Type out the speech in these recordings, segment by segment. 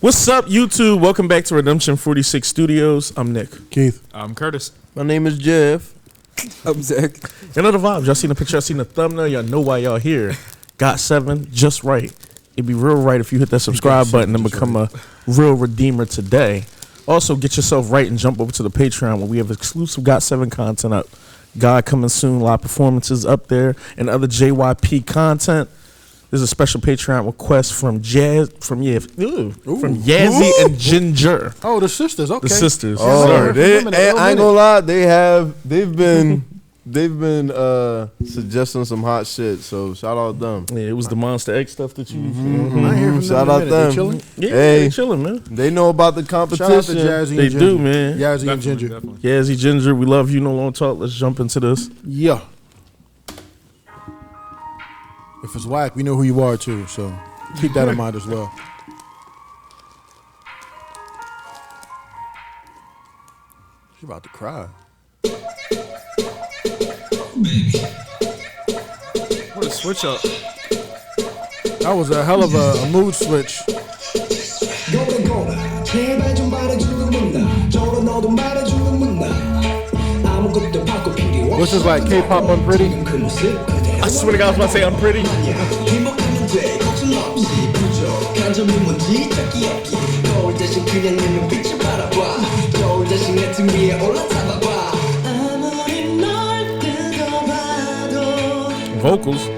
What's up, YouTube? Welcome back to Redemption 46 Studios. I'm Nick. Keith. I'm Curtis. My name is Jeff. I'm Zach. You know the vibes. Y'all seen the picture, y'all seen the thumbnail, y'all know why y'all here. GOT7, just right. It'd be real right if you hit that subscribe button and become a real redeemer today. Also, get yourself right and jump over to the Patreon where we have exclusive GOT7 content up. God coming soon, live performances up there, and other JYP content. There's a special Patreon request from Yazzie and Ginger. Oh, the sisters. Okay. The sisters. Oh, Sorry. I ain't gonna lie. They've been suggesting some hot shit. So shout out them. Yeah, it was the Monster X stuff that you. I hear from Shout them out in a minute. them. They chilling? Yeah, Hey. they chilling, man. They know about the Shout out to competition. Yazzie They and Ginger. do, man. Yazzie and Ginger. Definitely. Yazzie, Ginger, we love you. No long talk. Let's jump into this. Yeah. If it's whack, we know who you are too. So keep that in mind as well. She's about to cry. What a switch up. That was a hell of a mood switch. This is like K-pop Unpretty. I swear to God, I was about to say I'm pretty. Vocals.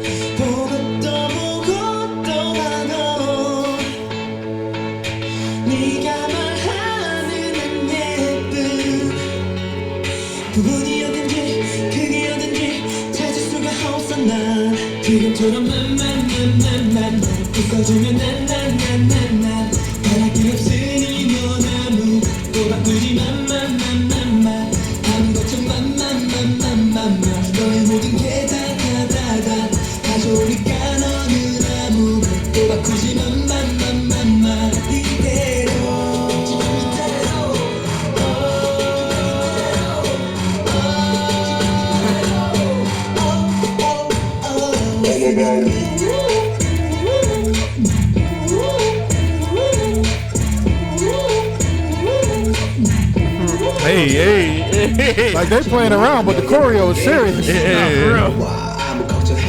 Hey. Like they playing around, but the choreo is serious. Yeah, for real.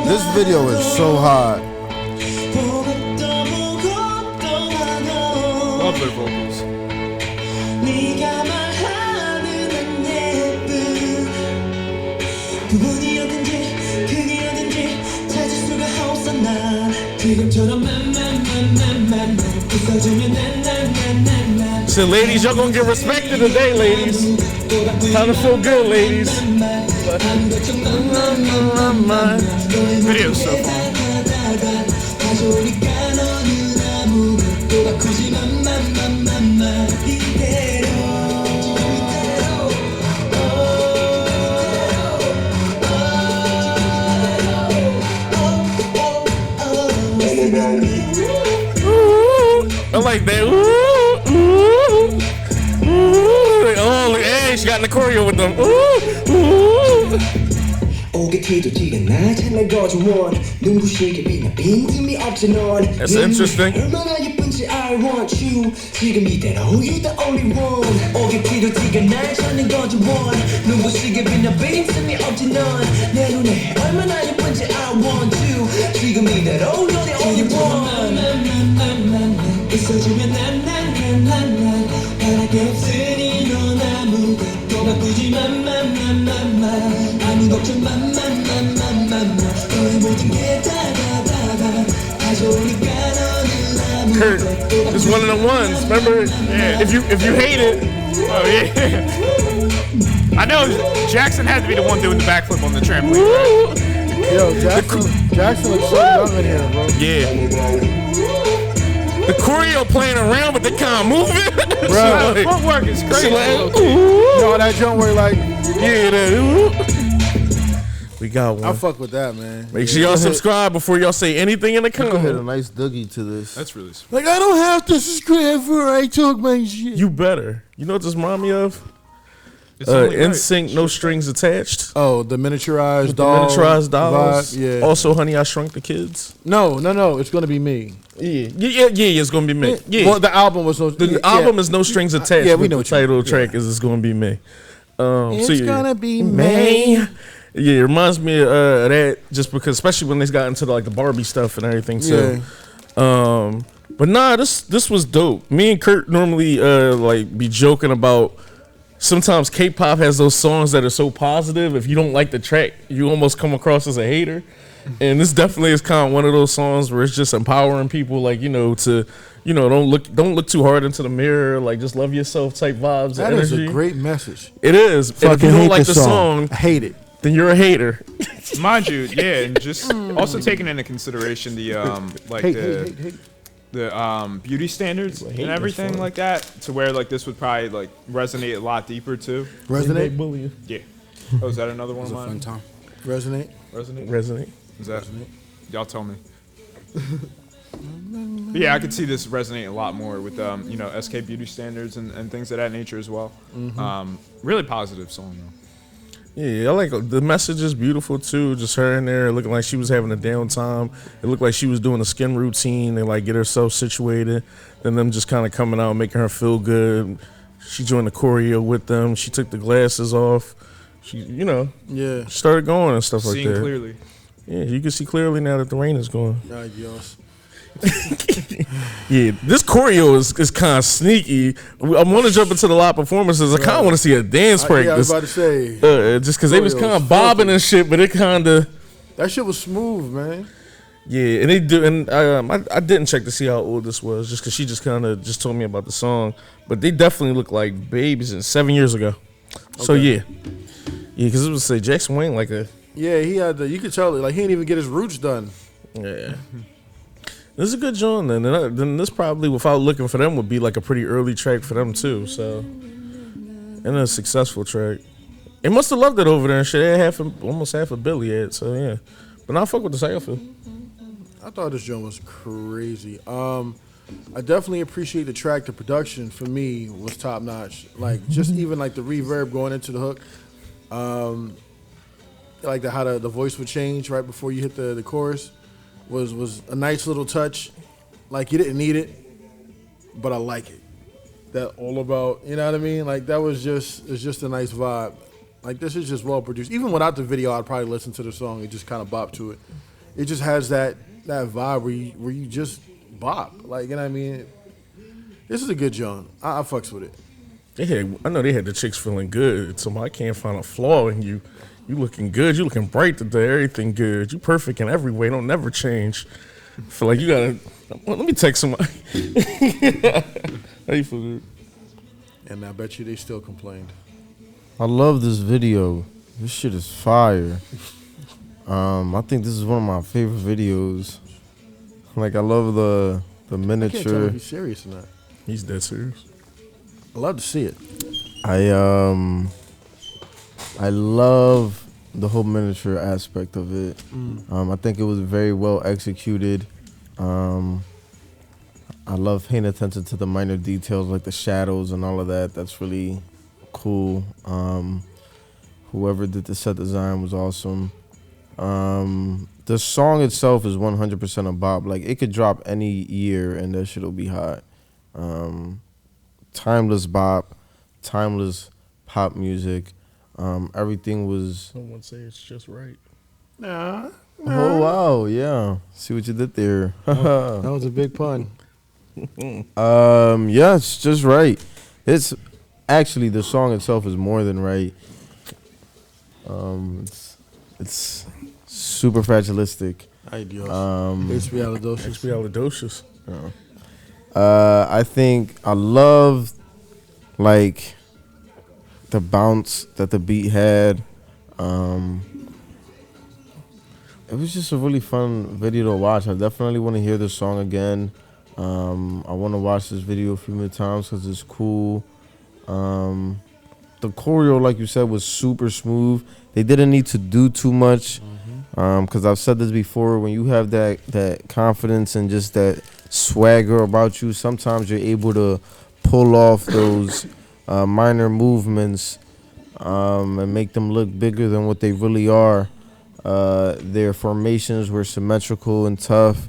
This video is so hot. Love their vocals. So, ladies, y'all gonna get respected today, ladies. Time to feel good, ladies. Video's so fun. I like that. Oh, hey, she got in the choreo with them. That's interesting. Kurt, it's one of the ones. Remember, if you hate it, Oh, yeah. I know Jackson had to be the one doing the backflip on the trampoline, right? Yo, Jackson looks so young in here, bro. yeah. The choreo playing around, but they kind of moving. Bro, Like, Footwork is crazy. like, yo, that joint where like, yeah, that. We got one. I fuck with that, man. Make sure y'all subscribe before y'all say anything in the Go ahead, a comments. nice doogie to this. That's really sweet. Like I don't have to subscribe for I talk my shit. You better. You know what this remind me of? It's only right. NSYNC, No Strings Attached. Oh, the miniaturized The doll. miniaturized dolls. vibe, yeah. Also, Honey, I Shrunk the Kids. No. It's gonna be me. Yeah. It's gonna be me. Yeah. Well, the album was The album is No Strings Attached. yeah, we but know the what you title mean. track is It's Gonna Be Me. It's gonna be me. me. Yeah, it reminds me of that just because, especially when they got into the Barbie stuff and everything too. Yeah. But nah, this was dope. Me and Kurt normally be joking about. Sometimes K-pop has those songs that are so positive. If you don't like the track, you almost come across as a hater. And this definitely is kind of one of those songs where it's just empowering people, to, don't look too hard into the mirror, just love yourself type vibes. That and is energy. a great message. It is. And if Fucking you don't hate like the the song. song, I hate it. then you're a hater. Mind you, yeah, and just also taking into consideration the Hate. the beauty standards and everything like that, to where this would probably resonate a lot deeper too. Resonate. Yeah. Oh, is that another one of mine? Fun time. Resonate. Resonate. Is that? Y'all tell me. But yeah, I could see this resonating a lot more with SK beauty standards and things of that nature as well. Really positive song though. Yeah, I like the message is beautiful too. Just her in there looking like she was having a downtime. It looked like she was doing a skin routine and get herself situated. Then them just kind of coming out and making her feel good. She joined the choreo with them. She took the glasses off. She, started going and stuff like that. Seeing clearly. Yeah, you can see clearly now that the rain is gone. Adios. Yeah, this choreo is kind of sneaky. I want to jump into the live performances. I kind of want to see a dance practice. Yeah, I was about to say. Just because they was kind of bobbing and shit, but it kind of. That shit was smooth, man. Yeah, and they do, and I didn't check to see how old this was, just because she just kind of just told me about the song, but they definitely look like babies and 7 years ago. So yeah, because it was say Jackson Wayne Yeah, he had you could tell he didn't even get his roots done. Yeah. This is a good joint then. Then this probably, without looking for them, would be a pretty early track for them too. So, and a successful track. They must have loved it over there and shit. They had almost half a billy yet. So yeah, but I fuck with the cypher. I thought this joint was crazy. I definitely appreciate the track. The production for me was top notch. Just even the reverb going into the hook. How the voice would change right before you hit the chorus. Was a nice little touch. You didn't need it, but I like it. That all about, you know what I mean? That was it's just a nice vibe. This is just well produced. Even without the video, I'd probably listen to the song and just kind of bop to it. It just has that vibe where you just bop. You know what I mean? This is a good joint. I fucks with it. I know they had the chicks feeling good. So I can't find a flaw in you. You looking good. You looking bright today. Everything good. You perfect in every way. Don't never change. Feel like you gotta. Let me text somebody. How you feel, dude? And I bet you they still complained. I love this video. This shit is fire. I think this is one of my favorite videos. I love the I can't tell miniature. if he's serious or not. He's dead serious. I love to see it. I love the whole miniature aspect of it. I think it was very well executed. I love paying attention to the minor details like the shadows and all of that. That's really cool. Whoever did the set design was awesome. The song itself is 100% a bop. It could drop any year and that shit'll be hot. Timeless bop, timeless pop music. Everything was. Someone say it's just right. Nah. Oh wow, yeah. See what you did there. That was a big pun. Yeah, it's just right. It's actually the song itself is more than right. It's super fragilistic. Ideals. Expialidocious. Expialidocious. I think I love the bounce that the beat had. It was just a really fun video to watch. I definitely want to hear this song again. I want to watch this video a few more times because it's cool. The choreo, like you said, was super smooth. They didn't need to do too much because I've said this before. When you have that confidence and just that swagger about you, sometimes you're able to pull off those minor movements and make them look bigger than what they really are. Their formations were symmetrical and tough.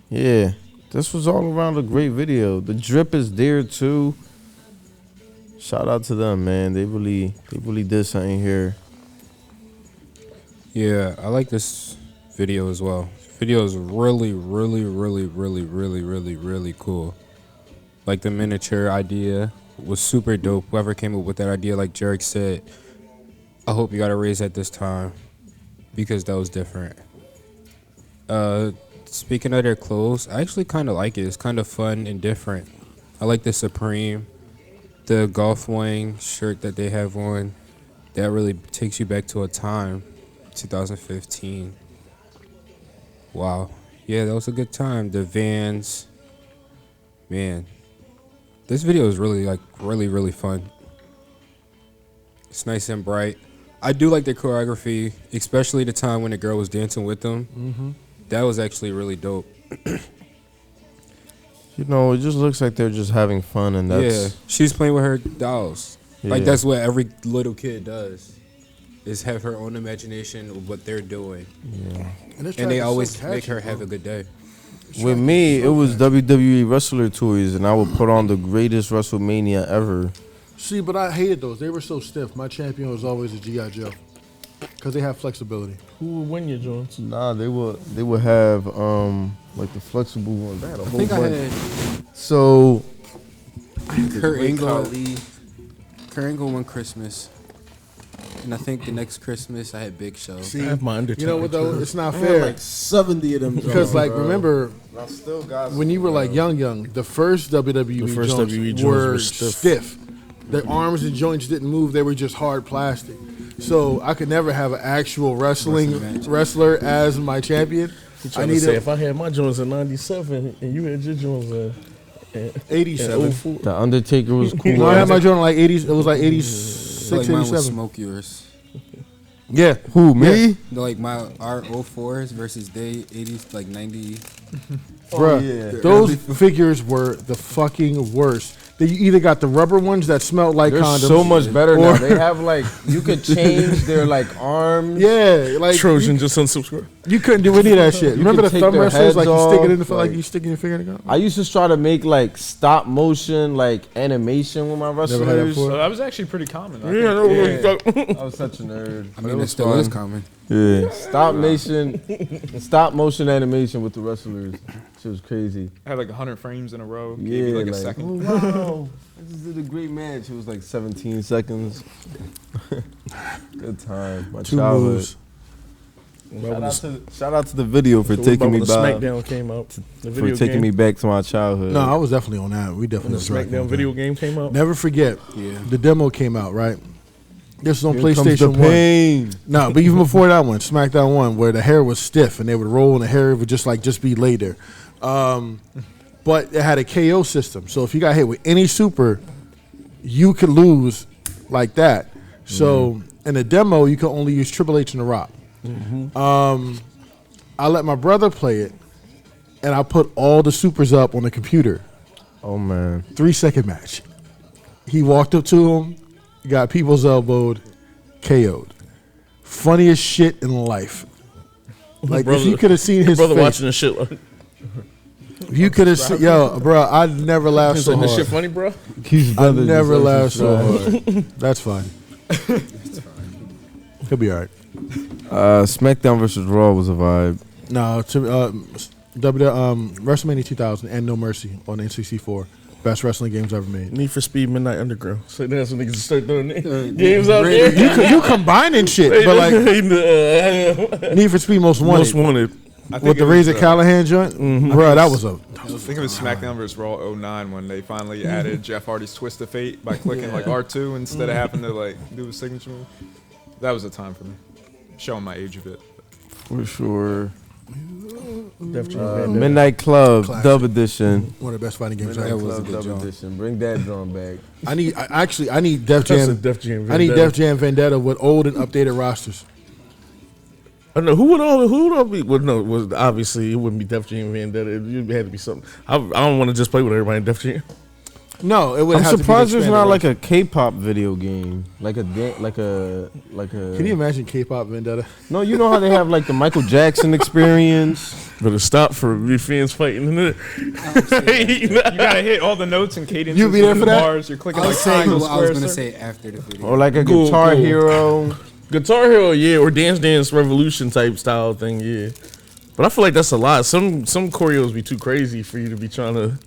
Yeah, this was all around a great video. The drip is there too. Shout out to them, man. They really did something here. Yeah, I like this video as well. Video is really, really, really, really, really, really, really cool. Like the miniature idea was super dope. Whoever came up with that idea, like Jarek said, I hope you got a raise at this time because that was different. Speaking of their clothes, I actually kind of like it. It's kind of fun and different. I like the Supreme, the golf wing shirt that they have on. That really takes you back to a time, 2015. Wow. Yeah, that was a good time. The Vans. Man, this video is really, really fun. It's nice and bright. I do like the choreography, especially the time when the girl was dancing with them. Mm-hmm. That was actually really dope. You know, it just looks like they're just having fun, and that's Yeah, she's playing with her dolls. Like, Yeah. that's what every little kid does, is have her own imagination of what they're doing. yeah. And they always make her have a good day. With me, it was WWE wrestler toys, and I would put on the greatest WrestleMania ever. See, but I hated those. They were so stiff. My champion was always a G.I. Joe because they have flexibility. Who would win your joints? Nah, they would have like the flexible ones. I had a I whole think I bunch. had So Kurt Angle one Christmas. And I think the next Christmas I had Big Show. See, I have my Undertaker. you know what though? It's not I had fair like 70 of them. because, like, remember I still got when you were like young, the first WWE The first joints WWE joints were were stiff. stiff. Their arms and joints didn't move; they were just hard plastic. So I could never have an actual wrestler as my champion. I need say if I had my joints in '97 and you had your joints in 87. 04. The Undertaker was cool. No, I had my joint in like 80s. It was like 86, Like mine was 87. smoke yours. Yeah. Who, me? Like my our 04s versus they 80s, like 90. Bruh, yeah. those figures were the fucking worst. You either got the rubber ones that smelled like They're condoms. so much better now. or- They have like you could change their like arms. Yeah, like Trojan just unsubscribe. you couldn't do any of that shit. Remember could the take thumb their wrestlers? Like heads you stick it in off, the like like- you sticking your finger in the gun. I used to try to make like stop motion like animation with my Never had that wrestlers. before. So that was actually pretty common. I Yeah, I know what you're talking- I was such a nerd. I mean, it still is common. Yeah, stop motion animation with the wrestlers. Shit was crazy. I had like 100 frames in a row. Gave Yeah, you like a like, second. oh, wow, I just did a great match. It was like 17 seconds. Good time. My Two childhood. moves. Shout out to the video for taking me when back. SmackDown came out. The For video taking game. me back to my childhood. No, I was definitely on that. We When definitely the was rocking SmackDown on video that. game came out. Never forget. Yeah. The demo came out, right? This was on Here comes the PlayStation 1. pain. No, but even before that one, SmackDown 1, where the hair was stiff and they would roll and the hair would just be laid there. But it had a KO system. So if you got hit with any super, you could lose like that. So in the demo, you could only use Triple H and The Rock. I let my brother play it, and I put all the supers up on the computer. Oh man. 3-second match. He walked up to him, got people's elbowed, KO'd. Funniest shit in life. Like, if you could have seen his brother face. watching the shit. Like, If you could have seen, yo, bro, I never laughed he's so like, this hard. shit funny, bro. Keith's I brother never just laughed so exercise. hard. That's fine. He'll be all right. SmackDown versus Raw was a vibe. No, WrestleMania 2000 and No Mercy on N64. Best wrestling games ever made. Need for Speed Midnight Underground. So that's when niggas start doing games out there. You combining shit, but like Need for Speed Most Wanted. Most Wanted. I think With the it was, Razor Callahan joint? Bro, that was a... I think it was SmackDown vs. Raw 09 when they finally added Jeff Hardy's Twist of Fate by clicking like R2 instead of having to like do a signature move. That was a time for me. Showing my age a bit. For sure. Def Jam Van Midnight Club Classic. Dub Edition. One of the best fighting games Midnight ever. was a Club good Dub joint. Edition. Bring that drum back. I need Def That's a Jam. Def Jam I need Vendetta. Def Jam Vendetta with old and updated rosters. I don't know who would all be. Well, no, was obviously it wouldn't be Def Jam Vendetta. It had to be something. I don't want to just play with everybody in Def Jam. No, it would. I'm have surprised to be there's the not like expanded a K-pop video game, like a. version. Can you imagine K-pop Vendetta? No, you know how they have like the Michael Jackson experience. Better stop for me fans fighting in it. You gotta hit all the notes and cadences. You be there and for that? bars. You're clicking I like was saying triangle, what I was square, gonna circle. say after the video. Or like a Cool, Guitar cool. Hero. Guitar Hero, yeah, or Dance Dance Revolution type style thing, yeah. But I feel like that's a lot. Some choreos be too crazy for you to be trying to.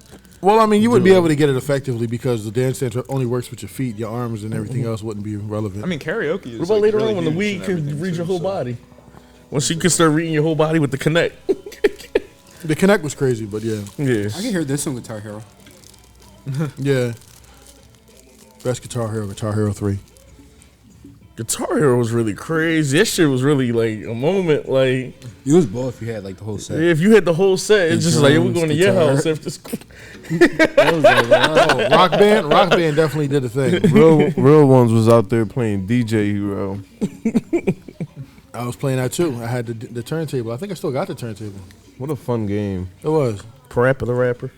Well, I mean, you wouldn't be able to get it effectively because the dance dance only works with your feet, your arms, and everything else wouldn't be relevant. I mean, karaoke is. What about like, later really on when the huge weed and can everything, read too, your whole so. body? Once you can start reading your whole body with the Connect. The Connect was crazy, but yeah, Yeah. I can hear this on Guitar Hero. yeah. Best Guitar Hero 3. Guitar Hero was really crazy. That shit was really like a moment. Like, It was both. You had like the whole set. if you had the whole set, it's just like, yeah, we're going to your Drums, house. If this, That was like, Oh, Rock Band definitely did a thing. Real ones was out there playing DJ Hero. I was playing that too. I had the turntable. I think I still got the turntable. What a fun game. It was Parappa the Rapper.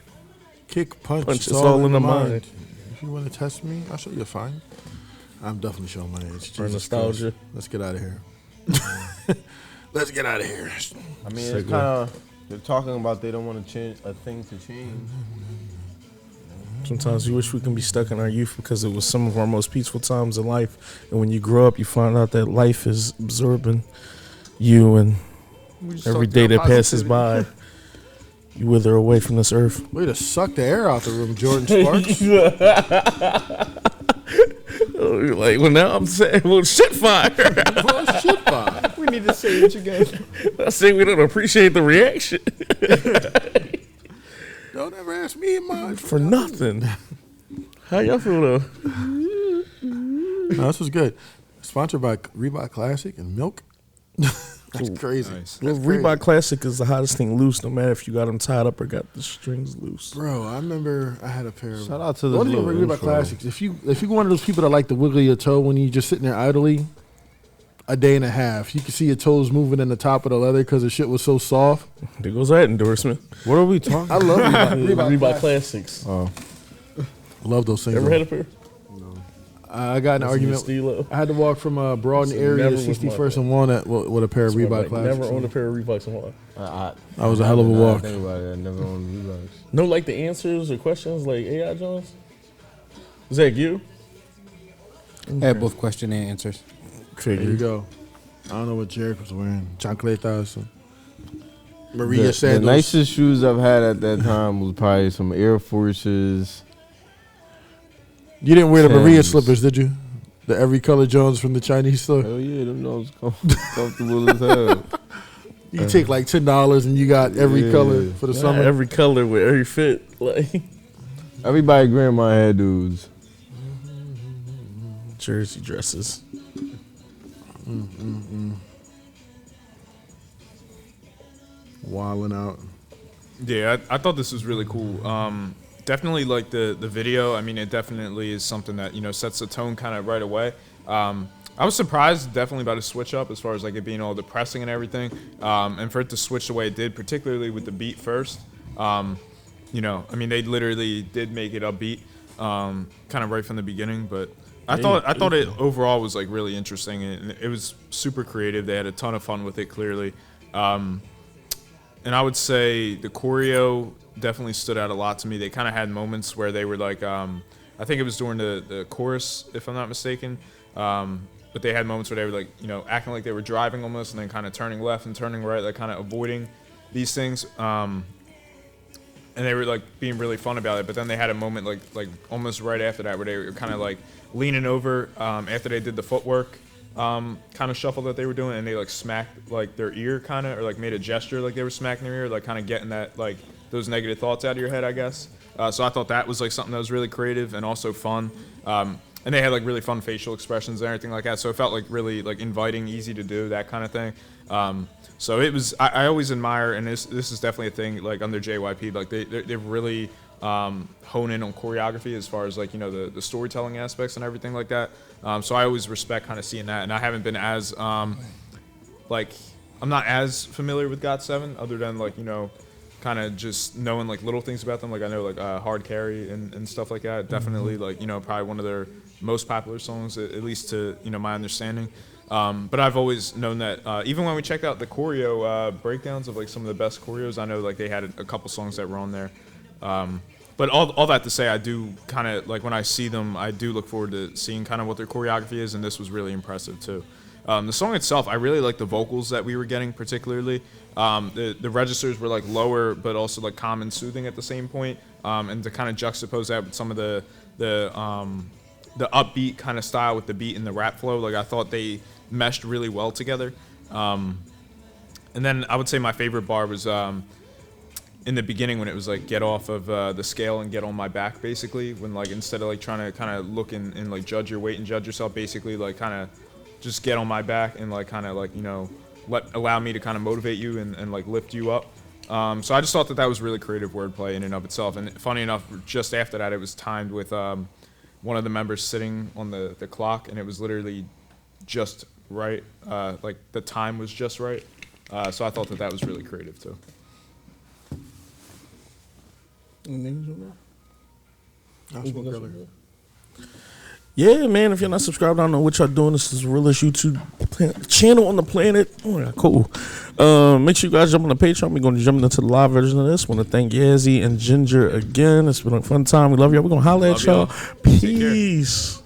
kick, punch. Punch, it's all in the mind. If you want to test me, I'll show you a fine. I'm definitely showing my age. For Jesus nostalgia. Christ. Let's get out of here. Let's get out of here. I mean, it's kind of, they're talking about they don't want to change a thing to change. Sometimes you wish we can be stuck in our youth because it was some of our most peaceful times in life. And when you grow up, you find out that life is absorbing you, and We just every talked day about that passes positivity. by, you wither away from this earth. Way to suck the air out the room, Jordan Sparks. Oh, you're like, well, now I'm saying, well, shit fire. Well, shit, fine. We need to say it again. I say we don't appreciate the reaction Don't ever ask me in mine for nothing. How y'all feel though? No, this was good. Sponsored by Reebok Classic and Milk. That's crazy. Nice. Well, That's crazy. Reebok Classic is the hottest thing loose, no matter if you got them tied up or got the strings loose. Bro, I remember I had a pair of. Shout out to the the only thing little with Reebok intro. Classics. If you one of those people that like to wiggle your toe when you just sitting there idly, a day and a half, you can see your toes moving in the top of the leather because the shit was so soft. There goes that endorsement. What are we talking I love Reebok. Reebok Classics. Oh, Love those things. Ever had a pair? I got in an argument. Stilo. I had to walk from Broad So area never to was my 61st and Walnut with a pair of Reebok Like, Classics. never owned a pair of Reeboks in my life. That was a hell of a walk. Think about it. I never owned Reeboks. No, like the answers or questions like AI Jones? Zach, you? I had both question and answers. There you go. I don't know what Jarek was wearing. Chancletas. Maria The sandals. nicest shoes I've had at that time was probably some Air Forces. You didn't wear the Maria Timbs. slippers, did you? The every color Jones from the Chinese store. Hell yeah, them was comfortable as hell. You can take like $10 and you got every Yeah. color for the Nah, summer. every color with every fit. Like Everybody grandma had dudes. jersey dresses. Wilding out. Yeah, I thought this was really cool. Definitely like the video. I mean, it definitely is something that, you know, sets the tone kind of right away. I was surprised definitely by the switch up as far as like it being all depressing and everything. And for it to switch the way it did, particularly with the beat first. You know, I mean, they literally did make it upbeat, kind of right from the beginning. But I thought it overall was like really interesting, and it was super creative. They had a ton of fun with it, clearly. And I would say the choreo definitely stood out a lot to me. They kind of had moments where they were like, I think it was during the chorus, if I'm not mistaken. But they had moments where they were like, you know, acting like they were driving almost, and then kind of turning left and turning right, like kind of avoiding these things. And they were like being really fun about it. But then they had a moment like almost right after that where they were kind of like leaning over after they did the footwork kind of shuffle that they were doing, and they like smacked like their ear kind of, or like made a gesture like they were smacking their ear, like kind of getting that like those negative thoughts out of your head, I guess. So I thought that was like something that was really creative and also fun. And they had like really fun facial expressions and everything like that. So it felt like really like inviting, easy to do, that kind of thing. So it was. I always admire, and this is definitely a thing like under JYP. Like they really hone in on choreography as far as like, you know, the storytelling aspects and everything like that. So I always respect kind of seeing that, and I haven't been as like I'm not as familiar with GOT7 other than like, you know, kind of just knowing like little things about them. Like I know like Hard Carry and stuff like that. Definitely like, you know, probably one of their most popular songs, at least to, you know, my understanding. But I've always known that even when we checked out the choreo breakdowns of like some of the best choreos, I know like they had a couple songs that were on there. But all that to say, I do kind of like when I see them, I do look forward to seeing kind of what their choreography is, and this was really impressive too. The song itself, I really like the vocals that we were getting, particularly. The registers were like lower, but also like calm and soothing at the same point. And to kind of juxtapose that with some of the upbeat kind of style with the beat and the rap flow, like I thought they meshed really well together. And then I would say my favorite bar was in the beginning when it was like get off of the scale and get on my back, basically, when like instead of like trying to kind of look and like judge your weight and judge yourself, basically like kind of just get on my back and like kind of like, you know, allow me to kind of motivate you and like lift you up. So I just thought that was really creative wordplay in and of itself. And funny enough, just after that, it was timed with one of the members sitting on the clock, and it was literally just right. Like the time was just right. So I thought that was really creative too. Yeah, man, if you're not subscribed, I don't know what y'all doing. This is the realest YouTube channel on the planet. Oh, yeah, cool. Make sure you guys jump on the Patreon. We're going to jump into the live version of this. Want to thank Yazzie and Ginger again. It's been a fun time. We love y'all. We're going to holler at y'all. Peace.